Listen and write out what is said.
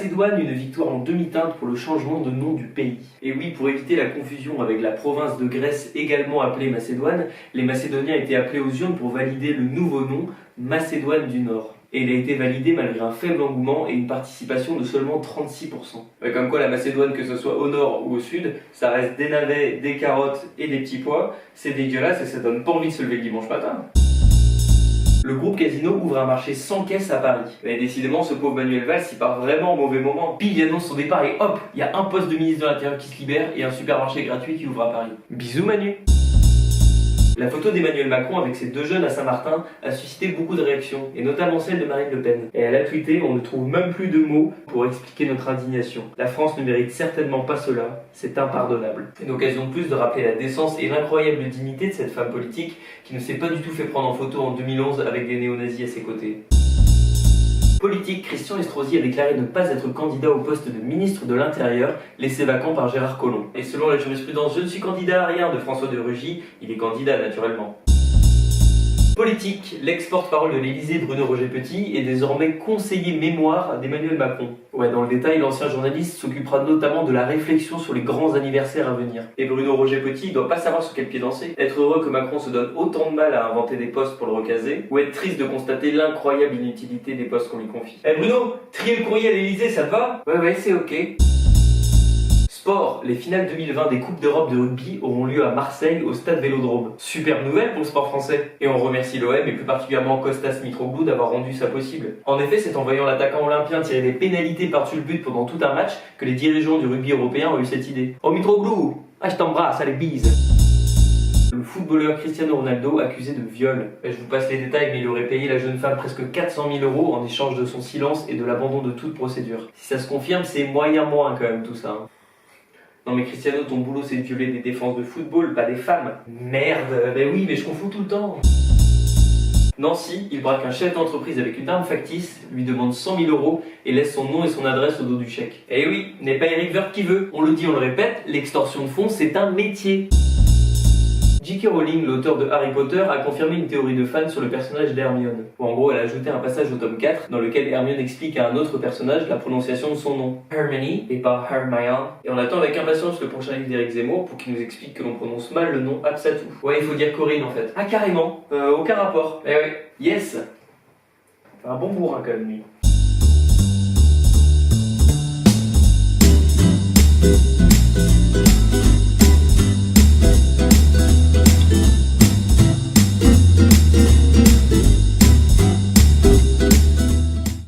Macédoine, une victoire en demi-teinte pour le changement de nom du pays. Et oui, pour éviter la confusion avec la province de Grèce également appelée Macédoine, les Macédoniens étaient appelés aux urnes pour valider le nouveau nom, Macédoine du Nord. Et il a été validé malgré un faible engouement et une participation de seulement 36%. Ouais, comme quoi la Macédoine, que ce soit au nord ou au sud, ça reste des navets, des carottes et des petits pois. C'est dégueulasse et ça donne pas envie de se lever le dimanche matin. Le groupe Casino ouvre un marché sans caisse à Paris. Et décidément, ce pauvre Manuel Valls, il part vraiment au mauvais moment. Puis il annonce son départ et hop, il y a un poste de ministre de l'Intérieur qui se libère et un supermarché gratuit qui ouvre à Paris. Bisous Manu. La photo d'Emmanuel Macron avec ses deux jeunes à Saint-Martin a suscité beaucoup de réactions, et notamment celle de Marine Le Pen. Et elle a tweeté: on ne trouve même plus de mots pour expliquer notre indignation. La France ne mérite certainement pas cela, c'est impardonnable. C'est une occasion de plus de rappeler la décence et l'incroyable dignité de cette femme politique qui ne s'est pas du tout fait prendre en photo en 2011 avec des néo-nazis à ses côtés. Politique, Christian Estrosi a déclaré ne pas être candidat au poste de ministre de l'Intérieur, laissé vacant par Gérard Collomb. Et selon la jurisprudence, je ne suis candidat à rien de François de Rugy, il est candidat naturellement. Politique, l'ex-porte-parole de l'Élysée, Bruno Roger-Petit, est désormais conseiller mémoire d'Emmanuel Macron. Ouais, dans le détail, l'ancien journaliste s'occupera notamment de la réflexion sur les grands anniversaires à venir. Et Bruno Roger-Petit, il doit pas savoir sur quel pied danser. Être heureux que Macron se donne autant de mal à inventer des postes pour le recaser, ou être triste de constater l'incroyable inutilité des postes qu'on lui confie. Eh Bruno, trier le courrier à l'Élysée, ça te va? Ouais, c'est ok. Sport, les finales 2020 des Coupes d'Europe de rugby auront lieu à Marseille au stade Vélodrome. Superbe nouvelle pour le sport français. Et on remercie l'OM et plus particulièrement Kostas Mitroglou d'avoir rendu ça possible. En effet, c'est en voyant l'attaquant olympien tirer des pénalités par-dessus le but pendant tout un match que les dirigeants du rugby européen ont eu cette idée. Oh Mitroglou, ah je t'embrasse, allez bise. Le footballeur Cristiano Ronaldo accusé de viol. Je vous passe les détails, mais il aurait payé la jeune femme presque 400 000 € en échange de son silence et de l'abandon de toute procédure. Si ça se confirme, c'est moyen quand même tout ça. Non mais Cristiano, ton boulot c'est de violer des défenses de football, pas des femmes. Merde, ben oui, mais je confonds tout le temps. Nancy, il braque un chef d'entreprise avec une arme factice, lui demande 100 000 € et laisse son nom et son adresse au dos du chèque. Eh oui, n'est pas Eric Woerth qui veut. On le dit, on le répète, l'extorsion de fonds c'est un métier. J.K. Rowling, l'auteur de Harry Potter, a confirmé une théorie de fan sur le personnage d'Hermione. En gros, elle a ajouté un passage au tome 4 dans lequel Hermione explique à un autre personnage la prononciation de son nom. Hermione et pas Hermione. Et on attend avec impatience le prochain livre d'Éric Zemmour pour qu'il nous explique que l'on prononce mal le nom Absatou. Ouais, il faut dire Corinne en fait. Ah carrément, aucun rapport. Eh ouais, yes. Un bon bourrin quand même lui.